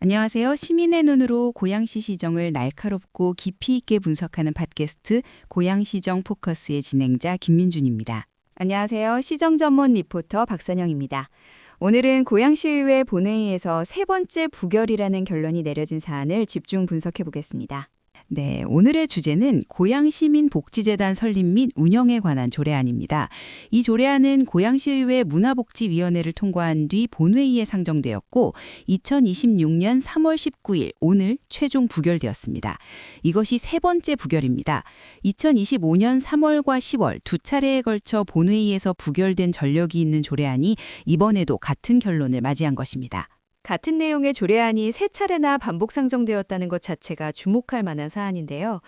안녕하세요. 시민의 눈으로 고양시 시정을 날카롭고 깊이 있게 분석하는 팟캐스트 고양시정 포커스의 진행자 김민준입니다. 안녕하세요. 시정 전문 리포터 박선영입니다. 오늘은 고양시의회 본회의에서 세 번째 부결이라는 결론이 내려진 사안을 집중 분석해 보겠습니다. 네, 오늘의 주제는 고양시민복지재단 설립 및 운영에 관한 조례안입니다. 이 조례안은 고양시의회 문화복지위원회를 통과한 뒤 본회의에 상정되었고 2026년 3월 19일 오늘 최종 부결되었습니다. 이것이 세 번째 부결입니다. 2025년 3월과 10월 두 차례에 걸쳐 본회의에서 부결된 전력이 있는 조례안이 이번에도 같은 결론을 맞이한 것입니다. 같은 내용의 조례안이 세 차례나 반복 상정되었다는 것 자체가 주목할 만한 사안인데요.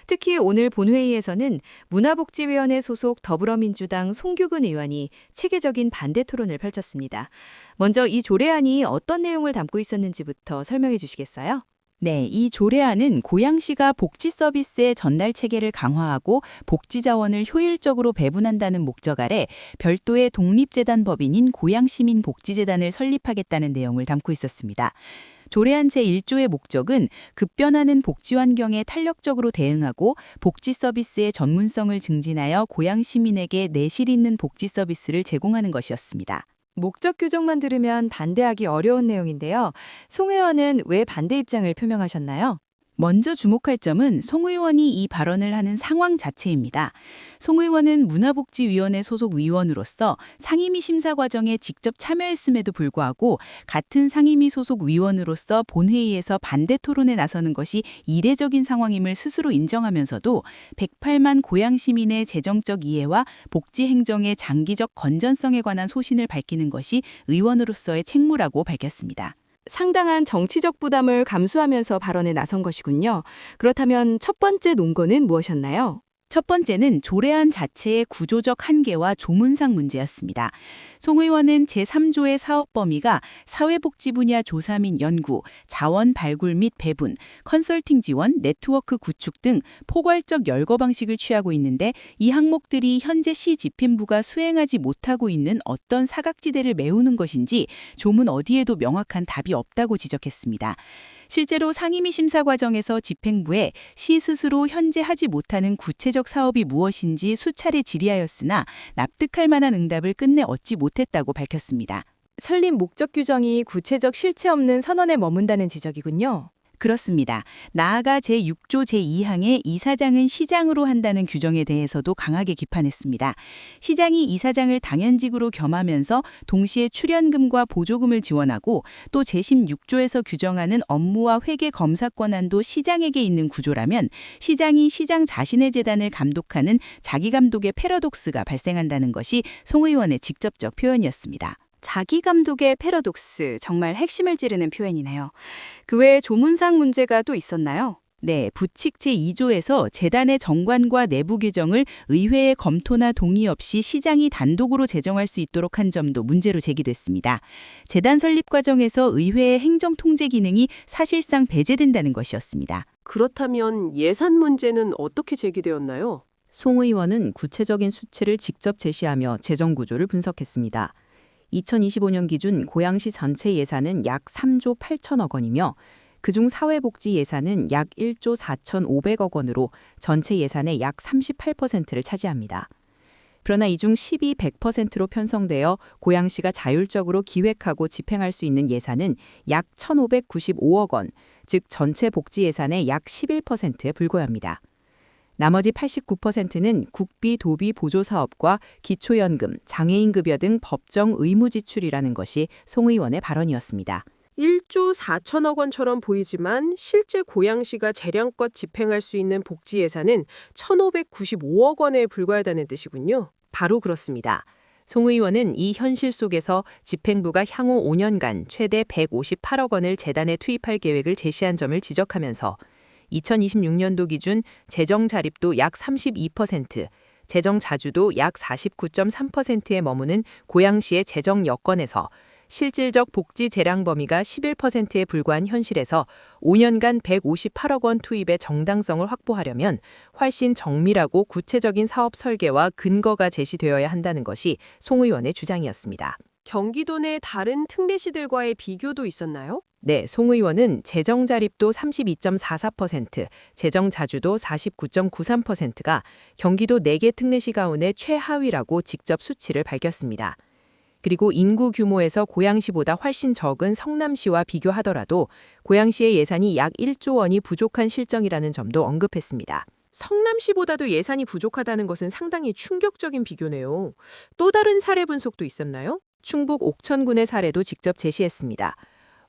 특히 오늘 본회의에서는 문화복지위원회 소속 더불어민주당 송규근 의원이 체계적인 반대 토론을 펼쳤습니다. 먼저 이 조례안이 어떤 내용을 담고 있었는지부터 설명해 주시겠어요? 네, 이 조례안은 고양시가 복지 서비스의 전달 체계를 강화하고 복지 자원을 효율적으로 배분한다는 목적 아래 별도의 독립재단 법인인 고양시민복지재단을 설립하겠다는 내용을 담고 있었습니다. 조례안 제1조의 목적은 급변하는 복지 환경에 탄력적으로 대응하고 복지 서비스의 전문성을 증진하여 고양 시민에게 내실 있는 복지 서비스를 제공하는 것이었습니다. 목적 규정만 들으면 반대하기 어려운 내용인데요. 송 의원은 왜 반대 입장을 표명하셨나요? 먼저 주목할 점은 송 의원이 이 발언을 하는 상황 자체입니다. 송 의원은 문화복지위원회 소속 위원으로서 상임위 심사 과정에 직접 참여했음에도 불구하고 같은 상임위 소속 위원으로서 본회의에서 반대 토론에 나서는 것이 이례적인 상황임을 스스로 인정하면서도 108만 고양 시민의 재정적 이해와 복지 행정의 장기적 건전성에 관한 소신을 밝히는 것이 의원으로서의 책무라고 밝혔습니다. 상당한 정치적 부담을 감수하면서 발언에 나선 것이군요. 그렇다면 첫 번째 논거는 무엇이었나요? 첫 번째는 조례안 자체의 구조적 한계와 조문상 문제였습니다. 송 의원은 제3조의 사업 범위가 사회복지 분야 조사 및 연구, 자원 발굴 및 배분, 컨설팅 지원, 네트워크 구축 등 포괄적 열거 방식을 취하고 있는데 이 항목들이 현재 시 집행부가 수행하지 못하고 있는 어떤 사각지대를 메우는 것인지 조문 어디에도 명확한 답이 없다고 지적했습니다. 실제로 상임위 심사 과정에서 집행부에 시 스스로 현재 하지 못하는 구체적 사업이 무엇인지 수차례 질의하였으나 납득할 만한 응답을 끝내 얻지 못했다고 밝혔습니다. 설립 목적 규정이 구체적 실체 없는 선언에 머문다는 지적이군요. 그렇습니다. 나아가 제6조 제2항의 이사장은 시장으로 한다는 규정에 대해서도 강하게 비판했습니다. 시장이 이사장을 당연직으로 겸하면서 동시에 출연금과 보조금을 지원하고 또 제16조에서 규정하는 업무와 회계 검사 권한도 시장에게 있는 구조라면 시장이 시장 자신의 재단을 감독하는 자기감독의 패러독스가 발생한다는 것이 송 의원의 직접적 표현이었습니다. 자기 감독의 패러독스, 정말 핵심을 찌르는 표현이네요. 그 외에 조문상 문제가 또 있었나요? 네, 부칙 제2조에서 재단의 정관과 내부 규정을 의회의 검토나 동의 없이 시장이 단독으로 제정할 수 있도록 한 점도 문제로 제기됐습니다. 재단 설립 과정에서 의회의 행정 통제 기능이 사실상 배제된다는 것이었습니다. 그렇다면 예산 문제는 어떻게 제기되었나요? 송 의원은 구체적인 수치를 직접 제시하며 재정 구조를 분석했습니다. 2025년 기준 고양시 전체 예산은 약 3조 8천억 원이며 그중 사회복지 예산은 약 1조 4,500억 원으로 전체 예산의 약 38%를 차지합니다. 그러나 이 중 12, 100%로 편성되어 고양시가 자율적으로 기획하고 집행할 수 있는 예산은 약 1,595억 원, 즉 전체 복지 예산의 약 11%에 불과합니다. 나머지 89%는 국비, 도비, 보조사업과 기초연금, 장애인급여 등 법정 의무 지출이라는 것이 송 의원의 발언이었습니다. 1조 4천억 원처럼 보이지만 실제 고양시가 재량껏 집행할 수 있는 복지 예산은 1,595억 원에 불과하다는 뜻이군요. 바로 그렇습니다. 송 의원은 이 현실 속에서 집행부가 향후 5년간 최대 158억 원을 재단에 투입할 계획을 제시한 점을 지적하면서 2026년도 기준 재정 자립도 약 32%, 재정 자주도 약 49.3%에 머무는 고양시의 재정 여건에서 실질적 복지 재량 범위가 11%에 불과한 현실에서 5년간 158억 원 투입의 정당성을 확보하려면 훨씬 정밀하고 구체적인 사업 설계와 근거가 제시되어야 한다는 것이 송 의원의 주장이었습니다. 경기도 내 다른 특례시들과의 비교도 있었나요? 네, 송 의원은 재정 자립도 32.44%, 재정 자주도 49.93%가 경기도 4개 특례시 가운데 최하위라고 직접 수치를 밝혔습니다. 그리고 인구 규모에서 고양시보다 훨씬 적은 성남시와 비교하더라도 고양시의 예산이 약 1조 원이 부족한 실정이라는 점도 언급했습니다. 성남시보다도 예산이 부족하다는 것은 상당히 충격적인 비교네요. 또 다른 사례 분석도 있었나요? 충북 옥천군의 사례도 직접 제시했습니다.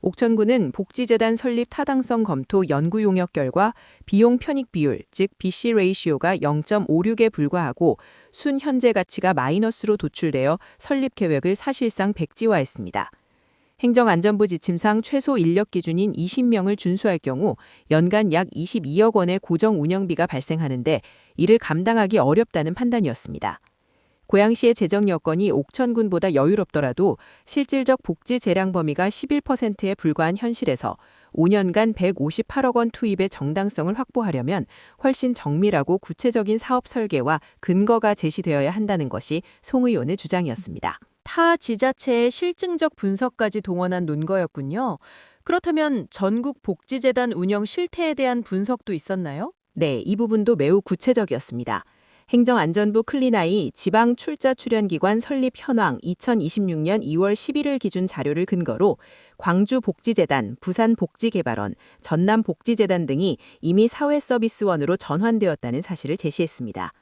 옥천군은 복지재단 설립 타당성 검토 연구 용역 결과 비용 편익 비율, 즉 BC 레이시오가 0.56에 불과하고 순 현재 가치가 마이너스로 도출되어 설립 계획을 사실상 백지화했습니다. 행정안전부 지침상 최소 인력 기준인 20명을 준수할 경우 연간 약 22억 원의 고정 운영비가 발생하는데 이를 감당하기 어렵다는 판단이었습니다. 고양시의 재정 여건이 옥천군보다 여유롭더라도 실질적 복지 재량 범위가 11%에 불과한 현실에서 5년간 158억 원 투입의 정당성을 확보하려면 훨씬 정밀하고 구체적인 사업 설계와 근거가 제시되어야 한다는 것이 송 의원의 주장이었습니다. 타 지자체의 실증적 분석까지 동원한 논거였군요. 그렇다면 전국 복지재단 운영 실태에 대한 분석도 있었나요? 네, 이 부분도 매우 구체적이었습니다. 행정안전부 클리나이 지방 출자 출연기관 설립 현황 2026년 2월 11일 기준 자료를 근거로 광주복지재단, 부산복지개발원, 전남복지재단 등이 이미 사회서비스원으로 전환되었다는 사실을 제시했습니다.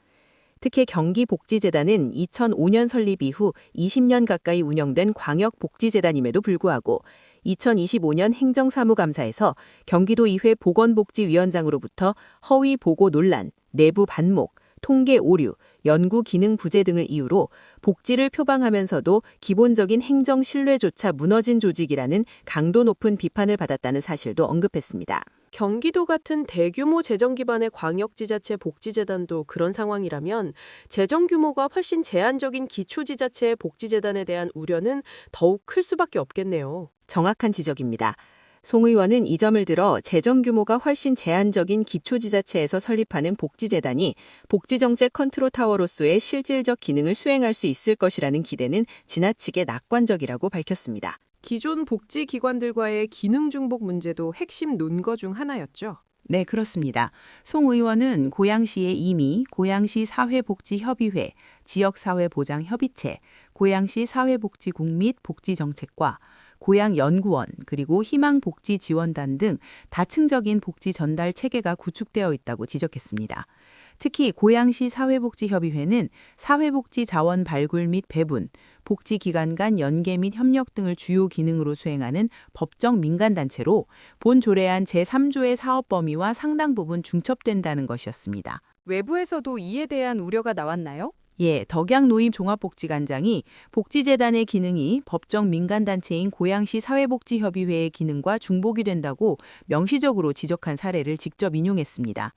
특히 경기복지재단은 2005년 설립 이후 20년 가까이 운영된 광역복지재단임에도 불구하고 2025년 행정사무감사에서 경기도의회 보건복지위원장으로부터 허위 보고 논란, 내부 반목, 통계 오류, 연구 기능 부재 등을 이유로 복지를 표방하면서도 기본적인 행정 신뢰조차 무너진 조직이라는 강도 높은 비판을 받았다는 사실도 언급했습니다. 경기도 같은 대규모 재정 기반의 광역지자체 복지재단도 그런 상황이라면 재정 규모가 훨씬 제한적인 기초지자체의 복지재단에 대한 우려는 더욱 클 수밖에 없겠네요. 정확한 지적입니다. 송 의원은 이 점을 들어 재정 규모가 훨씬 제한적인 기초지자체에서 설립하는 복지재단이 복지정책 컨트롤타워로서의 실질적 기능을 수행할 수 있을 것이라는 기대는 지나치게 낙관적이라고 밝혔습니다. 기존 복지기관들과의 기능 중복 문제도 핵심 논거 중 하나였죠. 네, 그렇습니다. 송 의원은 고양시에 이미 고양시 사회복지협의회, 지역사회보장협의체, 고양시 사회복지국 및 복지정책과 고양연구원, 그리고 희망복지지원단 등 다층적인 복지 전달 체계가 구축되어 있다고 지적했습니다. 특히 고양시 사회복지협의회는 사회복지 자원 발굴 및 배분, 복지기관 간 연계 및 협력 등을 주요 기능으로 수행하는 법정 민간단체로 본 조례안 제3조의 사업 범위와 상당 부분 중첩된다는 것이었습니다. 외부에서도 이에 대한 우려가 나왔나요? 예, 덕양노임 종합복지관장이 복지재단의 기능이 법정 민간단체인 고양시 사회복지협의회의 기능과 중복이 된다고 명시적으로 지적한 사례를 직접 인용했습니다.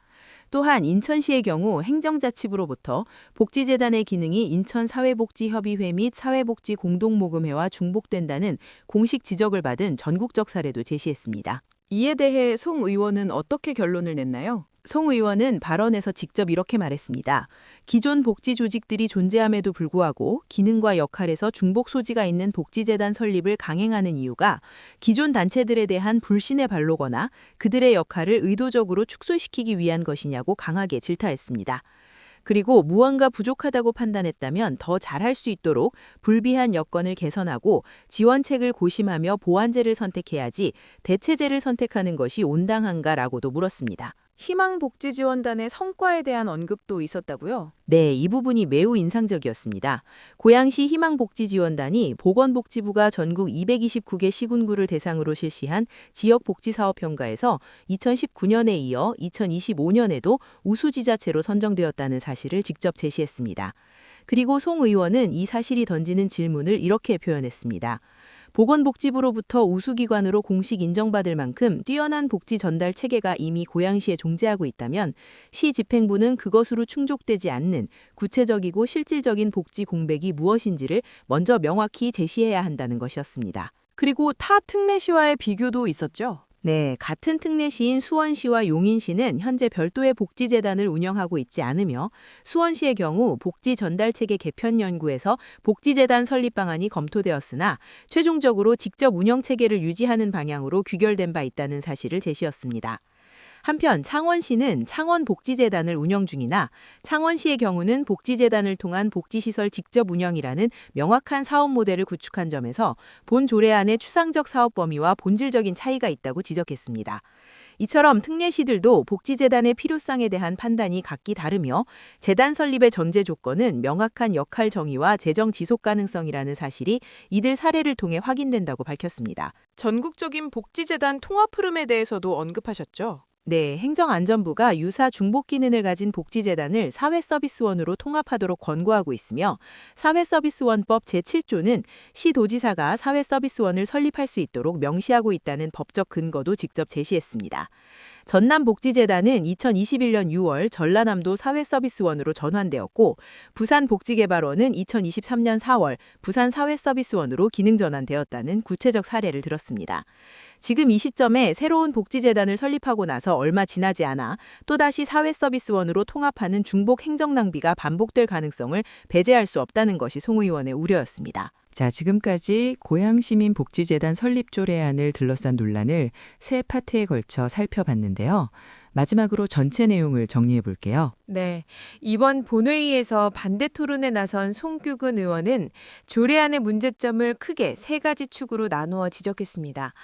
또한 인천시의 경우 행정자치부로부터 복지재단의 기능이 인천사회복지협의회 및 사회복지공동모금회와 중복된다는 공식 지적을 받은 전국적 사례도 제시했습니다. 이에 대해 송 의원은 어떻게 결론을 냈나요? 송 의원은 발언에서 직접 이렇게 말했습니다. 기존 복지 조직들이 존재함에도 불구하고 기능과 역할에서 중복 소지가 있는 복지재단 설립을 강행하는 이유가 기존 단체들에 대한 불신의 발로거나 그들의 역할을 의도적으로 축소시키기 위한 것이냐고 강하게 질타했습니다. 그리고 무언가 부족하다고 판단했다면 더 잘할 수 있도록 불비한 여건을 개선하고 지원책을 고심하며 보완제를 선택해야지 대체제를 선택하는 것이 온당한가라고도 물었습니다. 희망복지지원단의 성과에 대한 언급도 있었다고요? 네, 이 부분이 매우 인상적이었습니다. 고양시 희망복지지원단이 보건복지부가 전국 229개 시군구를 대상으로 실시한 지역복지사업평가에서 2019년에 이어 2025년에도 우수지자체로 선정되었다는 사실을 직접 제시했습니다. 그리고 송 의원은 이 사실이 던지는 질문을 이렇게 표현했습니다. 보건복지부로부터 우수기관으로 공식 인정받을 만큼 뛰어난 복지 전달 체계가 이미 고양시에 존재하고 있다면 시 집행부는 그것으로 충족되지 않는 구체적이고 실질적인 복지 공백이 무엇인지를 먼저 명확히 제시해야 한다는 것이었습니다. 그리고 타 특례시와의 비교도 있었죠? 네, 같은 특례시인 수원시와 용인시는 현재 별도의 복지재단을 운영하고 있지 않으며 수원시의 경우 복지 전달체계 개편 연구에서 복지재단 설립 방안이 검토되었으나 최종적으로 직접 운영체계를 유지하는 방향으로 귀결된 바 있다는 사실을 제시했습니다. 한편 창원시는 창원복지재단을 운영 중이나 창원시의 경우는 복지재단을 통한 복지시설 직접 운영이라는 명확한 사업 모델을 구축한 점에서 본 조례안의 추상적 사업 범위와 본질적인 차이가 있다고 지적했습니다. 이처럼 특례시들도 복지재단의 필요성에 대한 판단이 각기 다르며 재단 설립의 전제 조건은 명확한 역할 정의와 재정 지속 가능성이라는 사실이 이들 사례를 통해 확인된다고 밝혔습니다. 전국적인 복지재단 통합 흐름에 대해서도 언급하셨죠? 네, 행정안전부가 유사 중복 기능을 가진 복지재단을 사회서비스원으로 통합하도록 권고하고 있으며 사회서비스원법 제7조는 시도지사가 사회서비스원을 설립할 수 있도록 명시하고 있다는 법적 근거도 직접 제시했습니다. 전남복지재단은 2021년 6월 전라남도 사회서비스원으로 전환되었고 부산복지개발원은 2023년 4월 부산사회서비스원으로 기능 전환되었다는 구체적 사례를 들었습니다. 지금 이 시점에 새로운 복지재단을 설립하고 나서 얼마 지나지 않아 또다시 사회서비스원으로 통합하는 중복 행정 낭비가 반복될 가능성을 배제할 수 없다는 것이 송 의원의 우려였습니다. 자, 지금까지 고양시민복지재단 설립 조례안을 둘러싼 논란을 세 파트에 걸쳐 살펴봤는데요. 마지막으로 전체 내용을 정리해 볼게요. 네, 이번 본회의에서 반대 토론에 나선 송규근 의원은 조례안의 문제점을 크게 세 가지 축으로 나누어 지적했습니다.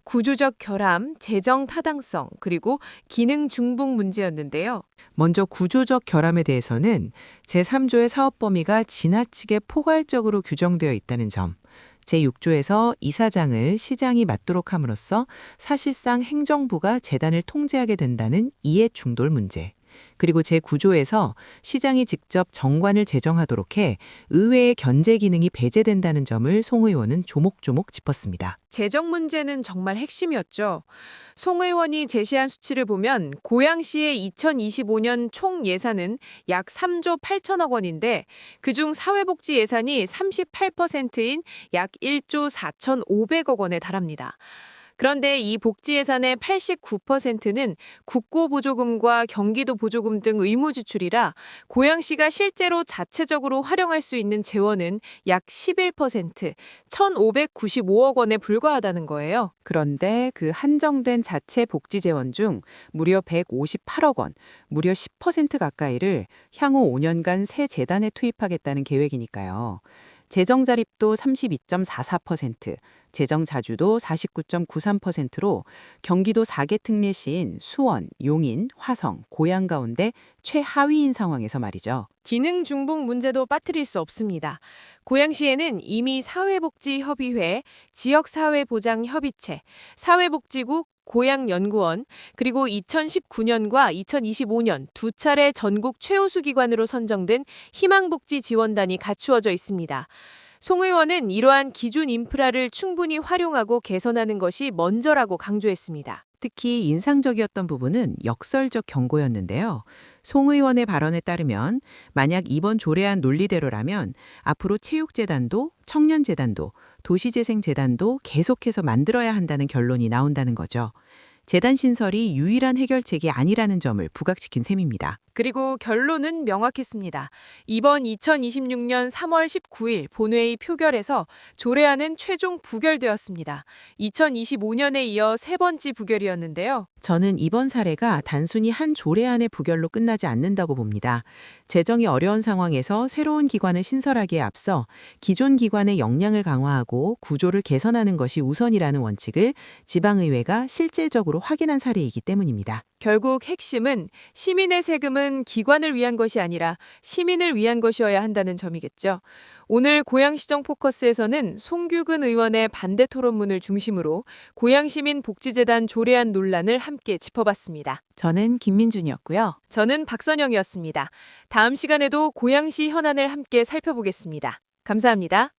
구조적 결함, 재정 타당성, 그리고 기능 중복 문제였는데요. 먼저 구조적 결함에 대해서는 제3조의 사업 범위가 지나치게 포괄적으로 규정되어 있다는 점, 제6조에서 이사장을 시장이 맡도록 함으로써 사실상 행정부가 재단을 통제하게 된다는 이해 충돌 문제, 그리고 제9조에서 시장이 직접 정관을 제정하도록 해 의회의 견제 기능이 배제된다는 점을 송 의원은 조목조목 짚었습니다. 재정 문제는 정말 핵심이었죠. 송 의원이 제시한 수치를 보면 고양시의 2025년 총 예산은 약 3조 8천억 원인데 그중 사회복지 예산이 38%인 약 1조 4,500억 원에 달합니다. 그런데 이 복지 예산의 89%는 국고보조금과 경기도 보조금 등 의무 지출이라 고양시가 실제로 자체적으로 활용할 수 있는 재원은 약 11%, 1,595억 원에 불과하다는 거예요. 그런데 그 한정된 자체 복지 재원 중 무려 158억 원, 무려 10% 가까이를 향후 5년간 새 재단에 투입하겠다는 계획이니까요. 재정 자립도 32.44%, 재정 자주도 49.93%로 경기도 4개 특례시인 수원, 용인, 화성, 고양 가운데 최하위인 상황에서 말이죠. 기능 중복 문제도 빠뜨릴 수 없습니다. 고양시에는 이미 사회복지협의회, 지역사회보장협의체, 사회복지국, 고양연구원, 그리고 2019년과 2025년 두 차례 전국 최우수 기관으로 선정된 희망복지 지원단이 갖추어져 있습니다. 송 의원은 이러한 기존 인프라를 충분히 활용하고 개선하는 것이 먼저라고 강조했습니다. 특히 인상적이었던 부분은 역설적 경고였는데요. 송 의원의 발언에 따르면 만약 이번 조례안 논리대로라면 앞으로 체육재단도 청년재단도 도시재생재단도 계속해서 만들어야 한다는 결론이 나온다는 거죠. 재단 신설이 유일한 해결책이 아니라는 점을 부각시킨 셈입니다. 그리고 결론은 명확했습니다. 이번 2026년 3월 19일 본회의 표결에서 조례안은 최종 부결되었습니다. 2025년에 이어 세 번째 부결이었는데요. 저는 이번 사례가 단순히 한 조례안의 부결로 끝나지 않는다고 봅니다. 재정이 어려운 상황에서 새로운 기관을 신설하기에 앞서 기존 기관의 역량을 강화하고 구조를 개선하는 것이 우선이라는 원칙을 지방의회가 실질적으로 확인한 사례이기 때문입니다. 결국 핵심은 시민의 세금은 기관을 위한 것이 아니라 시민을 위한 것이어야 한다는 점이겠죠. 오늘 고양시정 포커스에서는 송규근 의원의 반대 토론문을 중심으로 고양시민복지재단 조례안 논란을 함께 짚어봤습니다. 저는 김민준이었고요. 저는 박선영이었습니다. 다음 시간에도 고양시 현안을 함께 살펴보겠습니다. 감사합니다.